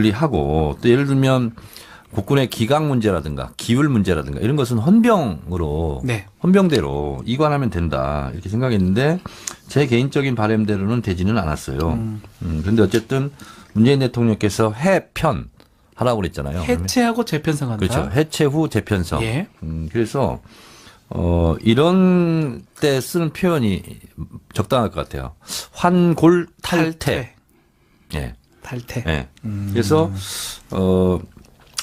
권리하고 또 예를 들면 국군의 기강 문제라든가 기율 문제라든가 이런 것은 헌병으로 네. 헌병대로 이관하면 된다 이렇게 생각했는데 제 개인적인 바람대로는 되지는 않았어요. 그런데 어쨌든 문재인 대통령께서 해편 하라고 그랬잖아요. 해체하고 재편성한다. 그렇죠. 해체 후 재편성. 예. 그래서 이런 때 쓰는 표현이 적당할 것 같아요. 환골 탈태. 예. 탈퇴. 예. 그래서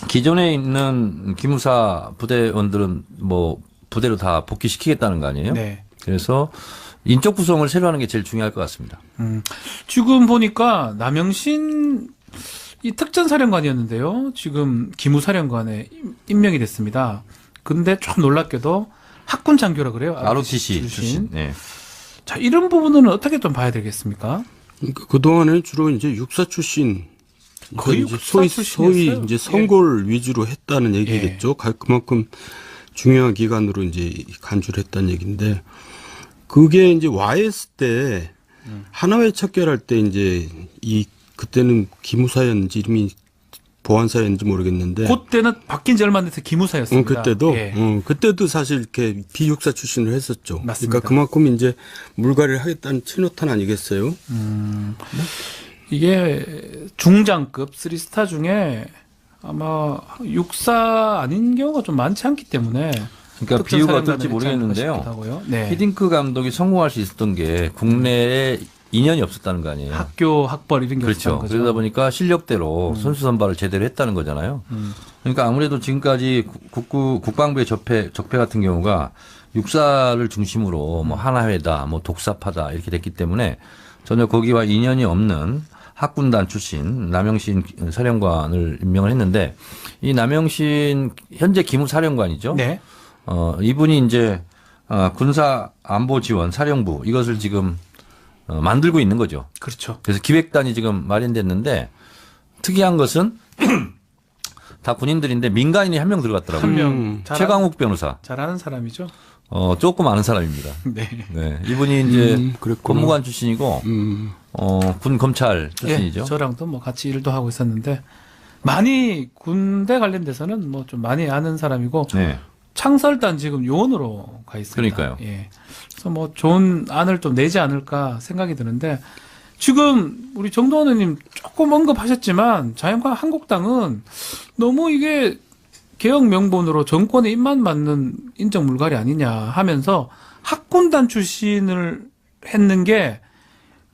기존에 있는 기무사 부대원들은 뭐 부대로 다 복귀시키겠다는 거 아니에요? 네. 그래서 인적 구성을 새로 하는 게 제일 중요할 것 같습니다. 지금 보니까 남영신 이 특전사령관이었는데요. 지금 기무사령관에 임명이 됐습니다. 근데 좀 놀랍게도 학군 장교라 그래요. ROTC 출신. 네. 자, 이런 부분은 어떻게 좀 봐야 되겠습니까? 그러니까 그동안에는 주로 이제 육사 출신 거의 이제 육사 소위 출신이었어요. 이제 선골 위주로 했다는 얘기겠죠. 그만큼 중요한 기관으로 이제 간주를 했다는 얘기인데 그게 이제 와이에스 때 하나회 척결할 때 이제 그때는 기무사였는지 이름이 보안사였는지 모르겠는데 그때는 바뀐 지 얼마 안 돼서 기무사였습니다. 그때도 사실 이렇게 비육사 출신을 했었죠. 맞습니다. 그러니까 그만큼 이제 물갈이를 하겠다는 신호탄 아니겠어요? 이게 중장급 3스타 중에 아마 육사 아닌 경우가 좀 많지 않기 때문에 그러니까 비유가 어떨지 모르겠는데요. 네. 히딩크 감독이 성공할 수 있었던 게 국내에 인연이 없었다는 거 아니에요. 학교 학벌 이런 게 그렇죠. 없었다는 거죠. 그러다 보니까 실력대로 선수 선발을 제대로 했다는 거잖아요. 그러니까 아무래도 지금까지 국방부의 적폐 같은 경우가 육사를 중심으로 뭐 하나회다, 뭐 독사파다 이렇게 됐기 때문에 전혀 거기와 인연이 없는 학군단 출신 남영신 사령관을 임명을 했는데 이 남영신 현재 기무사령관이죠. 네. 이분이 이제 군사 안보 지원 사령부 이것을 지금 만들고 있는 거죠. 그렇죠. 그래서 기획단이 지금 마련됐는데 특이한 것은 다 군인들인데 민간인이 한 명 들어갔더라고요. 한 명 최강욱 변호사. 잘하는 사람이죠. 조금 아는 사람입니다. 네. 네. 이분이 이제 그랬구나. 법무관 출신이고 군 검찰 출신이죠. 예, 저랑도 뭐 같이 일도 하고 있었는데 많이 군대 관련돼서는 뭐 좀 많이 아는 사람이고 네. 창설단 지금 요원으로 가 있습니다. 그러니까요. 예. 그래서 뭐 좋은 안을 좀 내지 않을까 생각이 드는데 지금 우리 정도원 의원님 조금 언급하셨지만 자연과 한국당은 너무 이게 개혁 명분으로 정권의 입맛 맞는 인적 물갈이 아니냐 하면서 학군단 출신을 했는 게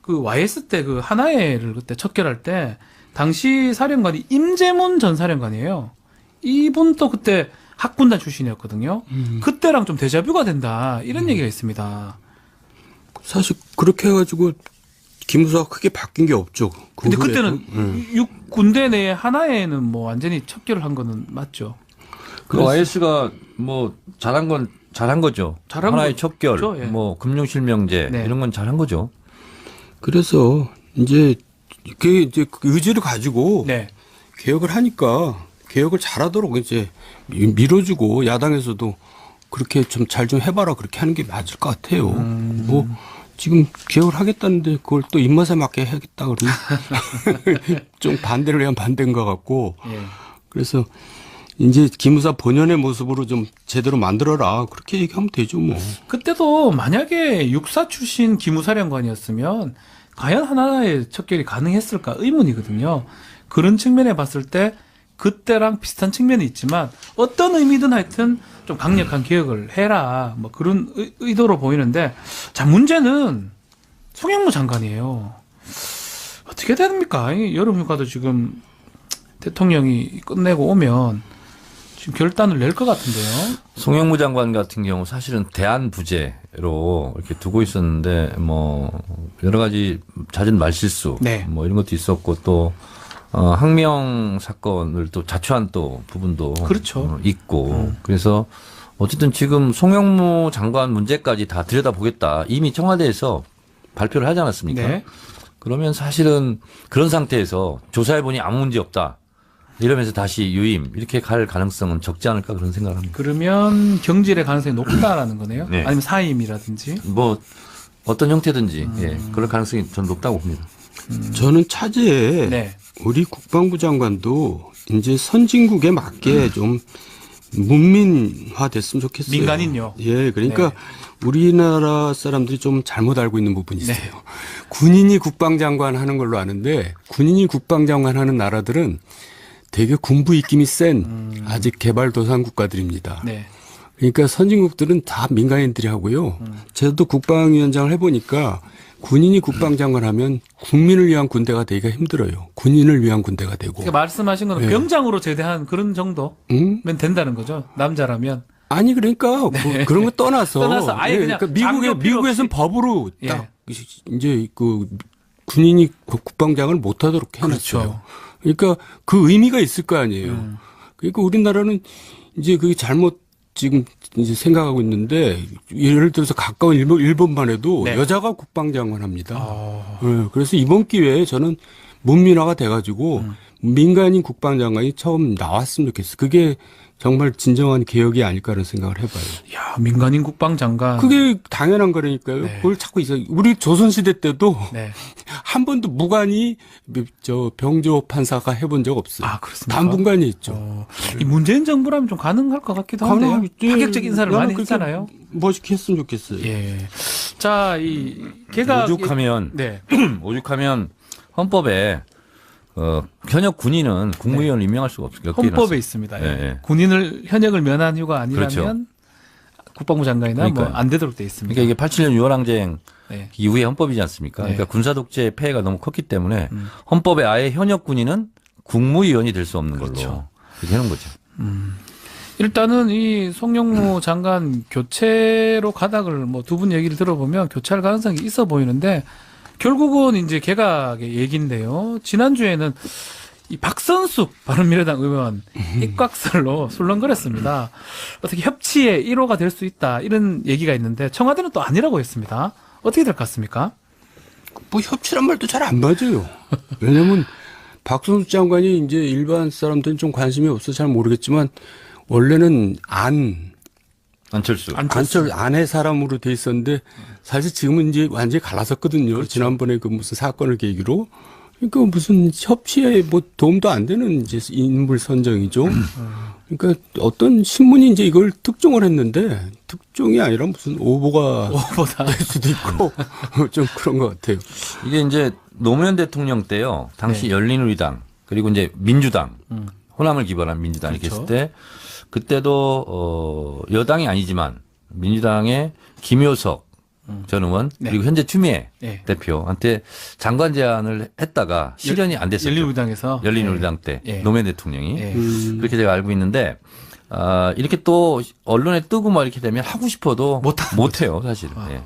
그 YS 때 그 하나회를 그때 척결할 때 당시 사령관이 임재문 전 사령관이에요. 이분도 그때 학군단 출신이었거든요. 그때랑 좀 데자뷰가 된다 이런 얘기가 있습니다. 사실 그렇게 해가지고 기무사가 크게 바뀐 게 없죠. 근데 그 그때는 군대 내에 하나회는 뭐 완전히 척결을 한 거는 맞죠. 그 YS가 뭐 잘한 건 잘한 거죠. 잘한 하나의 거- 척결, 그렇죠, 예. 뭐 금융실명제 네. 이런 건 잘한 거죠. 그래서 이제 그 의지를 가지고 네. 개혁을 하니까 개혁을 잘하도록 이제 밀어주고 야당에서도 그렇게 좀 잘 좀 해봐라 그렇게 하는 게 맞을 것 같아요. 뭐 지금 개혁을 하겠다는데 그걸 또 입맛에 맞게 해야겠다 그러면 좀 반대를 해야 반대인 것 같고 예. 그래서 이제 기무사 본연의 모습으로 좀 제대로 만들어라 그렇게 얘기하면 되죠 뭐. 그때도 만약에 육사 출신 기무사령관이었으면 과연 하나의 척결이 가능했을까 의문이거든요. 그런 측면에 봤을 때 그때랑 비슷한 측면이 있지만 어떤 의미든 하여튼 좀 강력한 개혁을 해라 뭐 그런 의도로 보이는데 자 문제는 송영무 장관이에요. 어떻게 됩니까? 이 여름휴가도 지금 대통령이 끝내고 오면 지금 결단을 낼 것 같은데요. 송영무 장관 같은 경우 사실은 대안부재로 이렇게 두고 있었는데 뭐 여러 가지 잦은 말실수 네. 뭐 이런 것도 있었고 또 항명 사건을 또 자초한 또 부분도 그렇죠. 있고 그래서 어쨌든 지금 송영무 장관 문제까지 다 들여다보겠다 이미 청와대에서 발표를 하지 않았습니까? 네. 그러면 사실은 그런 상태에서 조사해보니 아무 문제 없다. 이러면서 다시 유임 이렇게 갈 가능성은 적지 않을까 그런 생각을 합니다. 그러면 경질의 가능성이 높다라는 거네요. 네. 아니면 사임이라든지. 뭐 어떤 형태든지 예, 그럴 가능성이 전 높다고 봅니다. 저는 차제에 네. 우리 국방부 장관도 이제 선진국에 맞게 좀 문민화됐으면 좋겠어요. 민간인요. 예, 그러니까 네. 우리나라 사람들이 좀 잘못 알고 있는 부분이 있어요. 군인이 국방장관 하는 걸로 아는데 군인이 국방장관 하는 나라들은 되게 군부 입김이 센 아직 개발도상 국가들입니다. 네. 그러니까 선진국들은 다 민간인들이 하고요. 저도 국방위원장을 해보니까 군인이 국방장관 하면 국민을 위한 군대가 되기가 힘들어요. 군인을 위한 군대가 되고. 그러니까 말씀하신 건 네. 병장으로 제대한 그런 정도면 응? 된다는 거죠. 남자라면. 아니 그러니까 그런 거 떠나서, 떠나서 아예 그냥 장교 필요 미국에서는 없이. 법으로 예. 딱 이제 그 군인이 국방장을 못하도록 해놨어요. 그렇죠. 그러니까 그 의미가 있을 거 아니에요. 그러니까 우리나라는 이제 그게 잘못 지금 이제 생각하고 있는데 예를 들어서 가까운 일본만 해도 네. 여자가 국방장관 합니다. 네, 그래서 이번 기회에 저는 문민화가 돼가지고 민간인 국방장관이 처음 나왔으면 좋겠어요. 그게 정말 진정한 개혁이 아닐까라는 생각을 해봐요. 야, 민간인 국방장관. 그게 당연한 거라니까요. 네. 그걸 찾고 있어요. 우리 조선시대 때도 네. 한 번도 무관이 병조 판사가 해본 적 없어요. 아, 그렇습니까? 단분간이 있죠. 이 문재인 정부라면 좀 가능할 것 같기도 한데요. 가능하겠지. 파격적 인사를 나는 많이 그렇게 했잖아요. 멋있게 했으면 좋겠어요. 예. 자, 이 개각 오죽하면 네. 오죽하면 헌법에 현역 군인은 국무위원을 임명할 수가 없어요. 헌법에 있습니다. 예. 예, 예. 군인을 현역을 면한 휴가 아니라면 그렇죠. 국방부 장관이나 뭐 그러니까요. 안 되도록 돼 있습니다. 그러니까 이게 87년 6월 항쟁 네. 이후의 헌법이지 않습니까? 네. 그러니까 군사 독재의 폐해가 너무 컸기 때문에 헌법에 아예 현역 군인은 국무위원이 될 수 없는 걸로 그렇죠. 그렇게 하는 거죠. 일단은 이 송영무 장관 교체로 가닥을 뭐 두 분 얘기를 들어보면 교체할 가능성이 있어 보이는데 결국은 이제 개각의 얘기인데요. 지난주에는 이 박선숙 바른미래당 의원 입각설로 술렁거렸습니다. 어떻게 협치의 1호가 될 수 있다 이런 얘기가 있는데 청와대는 또 아니라고 했습니다. 어떻게 될 것 같습니까? 뭐 협치란 말도 잘 안 맞아요. 왜냐면 박선수 장관이 이제 일반 사람들은 좀 관심이 없어서 잘 모르겠지만 원래는 안철수. 안의 사람으로 돼 있었는데 사실 지금은 이제 완전히 갈라섰거든요. 지난번에 그 무슨 사건을 계기로. 그러니까 무슨 협치에 뭐 도움도 안 되는 이제 인물 선정이죠. 그러니까 어떤 신문이 이제 이걸 특종을 했는데 특종이 아니라 무슨 오보가 될 수도 있고 좀 그런 것 같아요. 이게 이제 노무현 대통령 때요. 당시 열린우리당 그리고 이제 민주당 호남을 기반한 민주당 이렇게 그렇죠. 했을 때 그때도 여당이 아니지만 민주당의 김효석 전 의원 네. 그리고 현재 추미애 네. 대표한테 장관 제안을 했다가 실현이 안 됐었죠. 열린우리당에서 열린우리당 때 예. 노무현 대통령이 예. 그렇게 제가 알고 있는데 이렇게 또 언론에 뜨고 막 이렇게 되면 하고 싶어도 못해요 사실은. 예.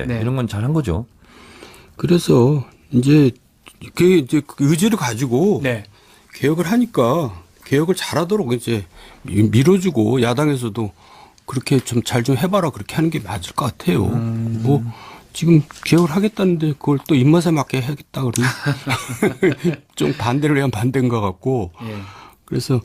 네. 이런 건 잘한 거죠. 그래서 이제 그 의지를 가지고 네. 개혁을 하니까 개혁을 잘하도록 이제 밀어주고 야당에서도 그렇게 좀 잘 좀 해봐라 그렇게 하는 게 맞을 것 같아요. 뭐 지금 개혁을 하겠다는데 그걸 또 입맛에 맞게 하겠다 그러면 좀 반대를 해야 반대인 것 같고 예. 그래서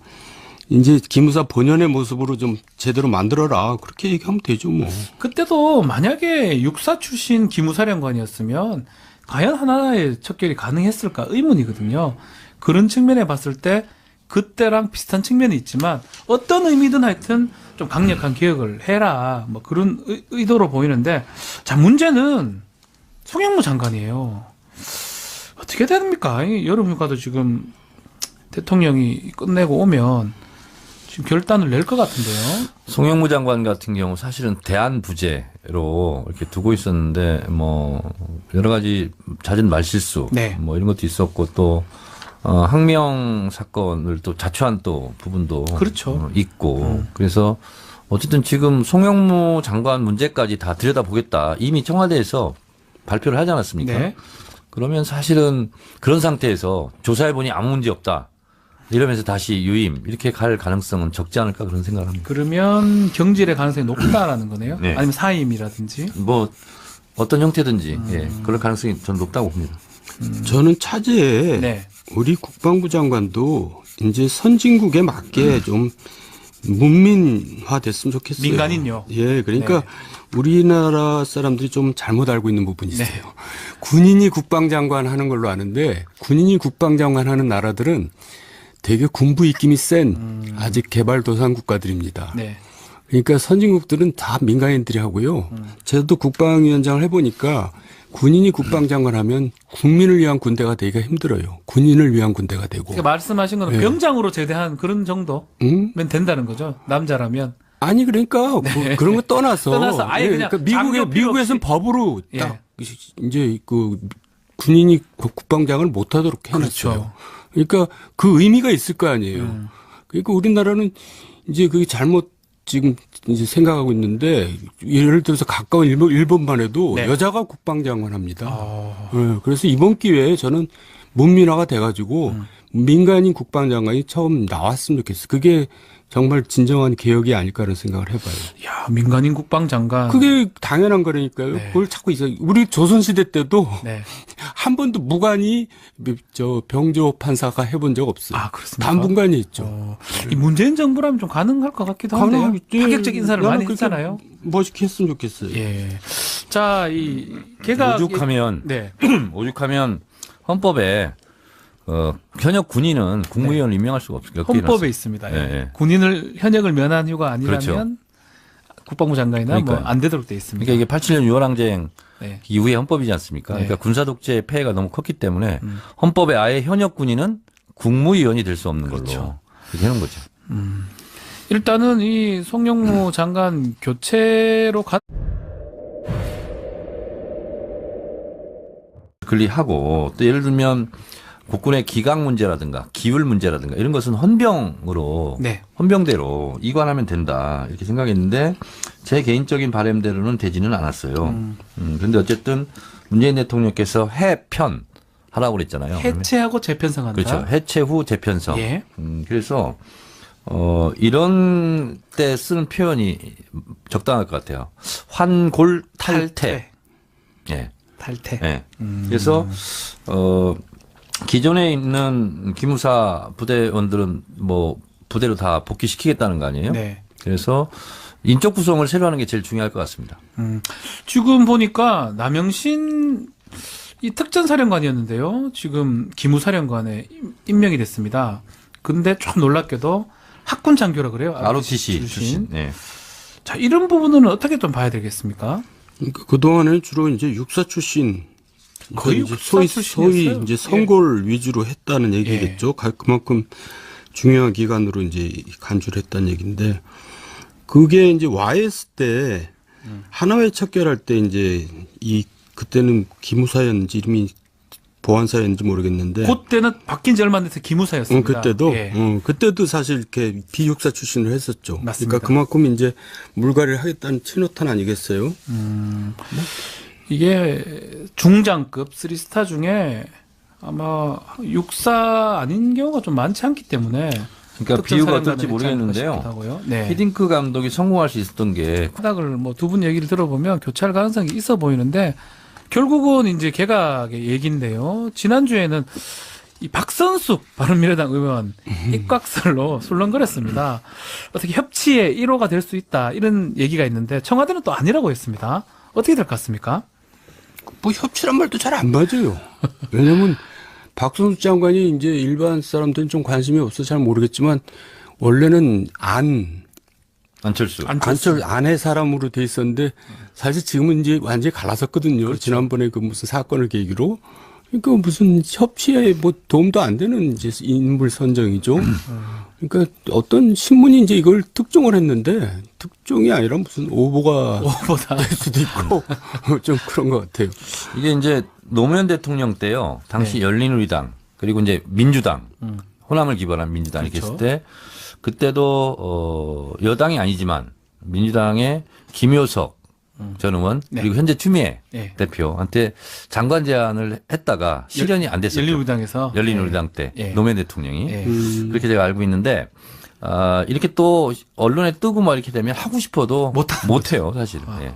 이제 기무사 본연의 모습으로 좀 제대로 만들어라 그렇게 얘기하면 되죠 뭐. 그때도 만약에 육사 출신 기무사령관이었으면 과연 하나의 척결이 가능했을까 의문이거든요. 그런 측면에 봤을 때 그때랑 비슷한 측면이 있지만 어떤 의미든 하여튼 좀 강력한 개혁을 해라 뭐 그런 의도로 보이는데 자 문제는 송영무 장관이에요. 어떻게 됩니까? 이 여름휴가도 지금 대통령이 끝내고 오면 지금 결단을 낼 것 같은데요. 송영무 장관 같은 경우 사실은 대안 부재로 이렇게 두고 있었는데 뭐 여러 가지 잦은 말실수 네. 뭐 이런 것도 있었고 또 항명 사건을 또 자초한 또 부분도 그렇죠. 있고 그래서 어쨌든 지금 송영무 장관 문제까지 다 들여다보겠다 이미 청와대에서 발표를 하지 않았습니까? 네. 그러면 사실은 그런 상태에서 조사해보니 아무 문제 없다. 이러면서 다시 유임 이렇게 갈 가능성은 적지 않을까 그런 생각을 합니다. 그러면 경질의 가능성이 높다라는 거네요. 네. 아니면 사임이라든지. 뭐 어떤 형태든지 예, 그럴 가능성이 전 높다고 봅니다. 저는 차제에 네. 우리 국방부 장관도 이제 선진국에 맞게 좀 문민화됐으면 좋겠어요. 민간인요? 예, 그러니까 네. 우리나라 사람들이 좀 잘못 알고 있는 부분이 있어요. 군인이 국방장관 하는 걸로 아는데 군인이 국방장관 하는 나라들은 되게 군부 입김이 센 아직 개발도상 국가들입니다. 네. 그러니까 선진국들은 다 민간인들이 하고요. 저도 국방위원장을 해보니까 군인이 국방장관 하면 국민을 위한 군대가 되기가 힘들어요. 군인을 위한 군대가 되고. 그러니까 말씀하신 거는 네. 병장으로 제대한 그런 정도면 응? 된다는 거죠. 남자라면. 아니 그러니까 뭐 그런 거 떠나서, 떠나서 아예 그냥 장교 필요 미국에서는 없이. 법으로 예. 딱 이제 그 군인이 국방장을 못하도록 해놨어요. 그렇죠. 그러니까 그 의미가 있을 거 아니에요. 그러니까 우리나라는 이제 그게 잘못 지금 이제 생각하고 있는데 예를 들어서 가까운 일본만 해도 네. 여자가 국방장관 합니다. 네, 그래서 이번 기회에 저는 문민화가 돼가지고 민간인 국방장관이 처음 나왔으면 좋겠어요. 그게 정말 진정한 개혁이 아닐까라는 생각을 해봐요. 야, 민간인 국방장관. 그게 당연한 거라니까요. 네. 그걸 자꾸 우리 조선시대 때도 네. 한 번도 무관이 병조 판사가 해본 적 없어요. 아, 그렇습니까? 단분간이 있죠. 이 문재인 정부라면 좀 가능할 것 같기도 한데요. 가능하겠지. 파격적 인사를 나는 많이 그렇게 했잖아요. 멋있게 했으면 좋겠어요. 예. 자, 이 걔가 오죽하면 네. 오죽하면 헌법에 현역 군인은 국무위원을 임명할 수가 없어요. 헌법에 있습니다. 예. 예. 군인을 현역을 면한 휴가 아니라면 그렇죠. 국방부 장관이나 뭐 그러니까요. 안 되도록 돼 있습니다. 그러니까 이게 87년 6월 항쟁 네. 이후의 헌법이지 않습니까? 네. 그러니까 군사 독재의 폐해가 너무 컸기 때문에 헌법에 아예 현역 군인은 국무위원이 될 수 없는 걸로 그렇죠. 그렇게 해놓은 거죠. 일단은 이 송영무 장관 교체로 근리하고 또 예를 들면 국군의 기강 문제라든가 기율 문제라든가 이런 것은 헌병으로 네. 헌병대로 이관하면 된다 이렇게 생각했는데 제 개인적인 바람대로는 되지는 않았어요. 그런데 어쨌든 문재인 대통령께서 해편 하라고 그랬잖아요. 해체하고 재편성한다. 그렇죠. 해체 후 재편성. 예. 그래서 이런 때 쓰는 표현이 적당할 것 같아요. 환골 탈퇴. 예. 탈퇴. 예. 그래서 기존에 있는 기무사 부대원들은 뭐 부대로 다 복귀시키겠다는 거 아니에요? 네. 그래서 인적 구성을 새로 하는 게 제일 중요할 것 같습니다. 지금 보니까 남영신 이 특전사령관이었는데요. 지금 기무사령관에 임명이 됐습니다. 근데 좀 놀랍게도 학군 장교라 그래요. ROTC 출신. 네. 자, 이런 부분은 어떻게 좀 봐야 되겠습니까? 그러니까 그동안에는 주로 이제 육사 출신 거의 이제 육사 소위 출신이었어요. 이제 선골 위주로 했다는 얘기겠죠. 그만큼 중요한 기관으로 이제 간주를 했다는 얘기인데 그게 이제 와했을 때 하나회 척결할 때 이제 그때는 기무사였는지 이름이 보안사였는지 모르겠는데 그때는 바뀐 지 얼마 안 돼서 기무사였습니다. 그때도 예. 그때도 사실 이렇게 비육사 출신을 했었죠. 맞습니다. 그러니까 그만큼 이제 물갈이를 하겠다는 친호탄 아니겠어요? 이게 중장급 3스타 중에 아마 육사 아닌 경우가 좀 많지 않기 때문에 그러니까 특정 비유가 사령관을 어떨지 했지 않을까 모르겠는데요. 싶기도 하고요. 네. 히딩크 감독이 성공할 수 있었던 게 바닥을 뭐 두 분 얘기를 들어보면 교체할 가능성이 있어 보이는데 결국은 이제 개각의 얘기인데요. 지난주에는 이 박선숙 바른미래당 의원 입각설로 술렁거렸습니다. 어떻게 협치의 1호가 될 수 있다 이런 얘기가 있는데 청와대는 또 아니라고 했습니다. 어떻게 될 것 같습니까? 뭐 협치란 말도 잘 안 맞아요. 왜냐면 박선수 장관이 이제 일반 사람들은 좀 관심이 없어서 잘 모르겠지만 원래는 안철수. 안의 사람으로 돼 있었는데 사실 지금은 이제 완전히 갈라섰거든요. 그렇죠. 지난번에 그 무슨 사건을 계기로. 그러니까 무슨 협치에 뭐 도움도 안 되는 이제 인물 선정이죠. 그러니까 어떤 신문이 이제 이걸 특종을 했는데 특종이 아니라 무슨 오보가 될 수도 있고 좀 그런 것 같아요. 이게 이제 노무현 대통령 때요. 당시 네. 열린우리당 그리고 이제 민주당 호남을 기반한 민주당 이렇게 그렇죠. 했을 때 그때도 여당이 아니지만 민주당의 김효석 전 의원 네. 그리고 현재 추미애 네. 대표한테 장관 제안을 했다가 실현이 안 됐었죠. 열린우리당에서 열린우리당 때 예. 노무현 대통령이 예. 그렇게 제가 알고 있는데 이렇게 또 언론에 뜨고 막 이렇게 되면 하고 싶어도 못해요 사실은. 예.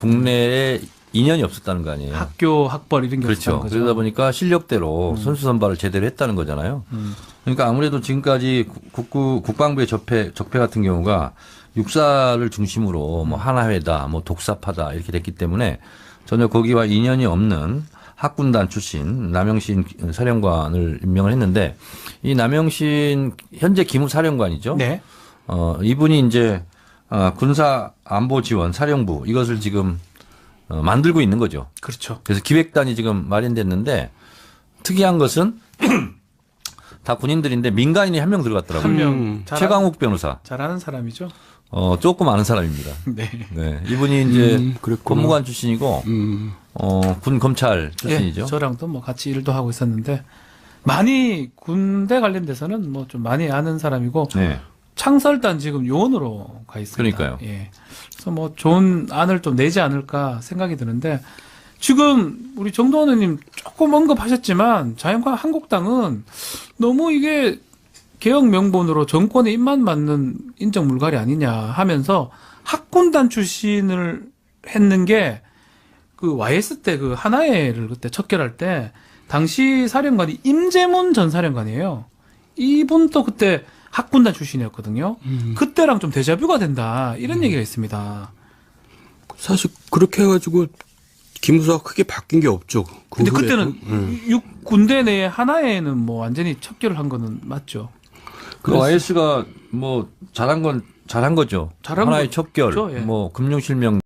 국내에 인연이 없었다는 거 아니에요. 학교 학벌 이런 게 그렇죠. 없었다는 거죠. 그러다 보니까 실력대로 선수 선발을 제대로 했다는 거잖아요. 그러니까 아무래도 지금까지 국방부의 적폐 같은 경우가 육사를 중심으로 뭐 하나회다, 뭐 독사파다 이렇게 됐기 때문에 전혀 거기와 인연이 없는 학군단 출신 남영신 사령관을 임명을 했는데 이 남영신 현재 기무사령관이죠. 네. 이분이 이제 군사 안보 지원 사령부 이것을 지금 만들고 있는 거죠. 그렇죠. 그래서 기획단이 지금 마련됐는데 특이한 것은 다 군인들인데 민간인이 한 명 들어갔더라고요. 한 명 최강욱 변호사. 잘하는 사람이죠. 조금 아는 사람입니다. 네. 네. 이분이 이제 그랬구나. 법무관 출신이고 군 검찰 출신이죠. 예, 저랑도 뭐 같이 일도 하고 있었는데 많이 군대 관련돼서는 뭐 좀 많이 아는 사람이고 네. 창설단 지금 요원으로 가 있습니다. 그러니까요. 예. 그래서 뭐 좋은 안을 좀 내지 않을까 생각이 드는데 지금 우리 정도원 의원님 조금 언급하셨지만 자유한국당 한국당은 너무 이게 개혁 명분으로 정권에 입만 맞는 인적 물갈이 아니냐 하면서 학군단 출신을 했는 게 그 YS 때 그 하나회를 그때 척결할 때 당시 사령관이 임재문 전 사령관이에요. 이분도 그때 학군단 출신이었거든요. 그때랑 좀 데자뷰가 된다 이런 얘기가 있습니다. 사실 그렇게 해가지고 기무사가 크게 바뀐 게 없죠. 근데 그 후에. 그때는 육 군대 내에 하나회는 뭐 완전히 척결을 한 거는 맞죠. 그 YS가 뭐 잘한 거죠. 잘한 하나의 거- 척결, 그렇죠, 예. 뭐 금융실명